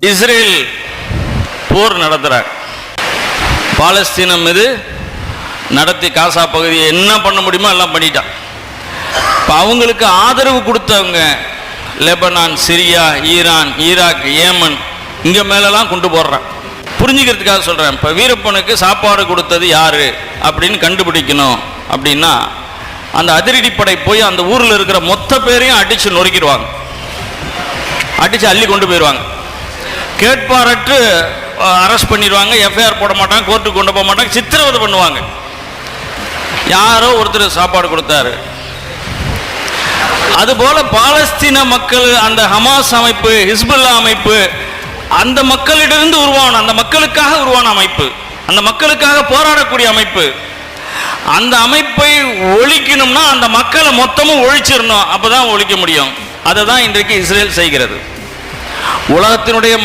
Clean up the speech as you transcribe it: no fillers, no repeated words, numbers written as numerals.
Israel போர் நடத்துகிறார். பாலஸ்தீனம் மீது நடத்தி காசா பகுதியை என்ன பண்ண முடியுமோ எல்லாம் பண்ணிட்டான். இப்போ அவங்களுக்கு ஆதரவு கொடுத்தவங்க Lebanon, Syria, Iran, Iraq, Yemen இங்கே மேலெல்லாம் கொண்டு போடுறான். புரிஞ்சுக்கிறதுக்காக சொல்கிறேன். இப்போ வீரப்பனுக்கு சாப்பாடு கொடுத்தது யார் அப்படின்னு கண்டுபிடிக்கணும் அப்படின்னா அந்த அதிரடிப்படை போய் அந்த ஊரில் இருக்கிற மொத்த பேரையும் அடித்து நொறுக்கிடுவாங்க, அடித்து அள்ளி கொண்டு போயிடுவாங்க. கேட்பாரற்று அரெஸ்ட் பண்ணிடுவாங்க, எஃப்ஐஆர் போட மாட்டாங்க, கோர்ட்டுக்கு கொண்டு போக மாட்டாங்க, சித்திரவதை பண்ணுவாங்க. யாரோ ஒருத்தர் சாப்பாடு கொடுத்தாரு. அதுபோல பாலஸ்தீன மக்கள், அந்த ஹமாஸ் அமைப்பு, ஹிஸ்புல்லா அமைப்பு, அந்த மக்களிடமிருந்து உருவான, அந்த மக்களுக்காக உருவான அமைப்பு, அந்த மக்களுக்காக போராடக்கூடிய அமைப்பு, அந்த அமைப்பை ஒழிக்கணும்னா அந்த மக்களை மொத்தமும் ஒழிச்சிடணும். அப்பதான் ஒழிக்க முடியும். அதை தான் இன்றைக்கு இஸ்ரேல் செய்கிறது. உலகத்தினுடைய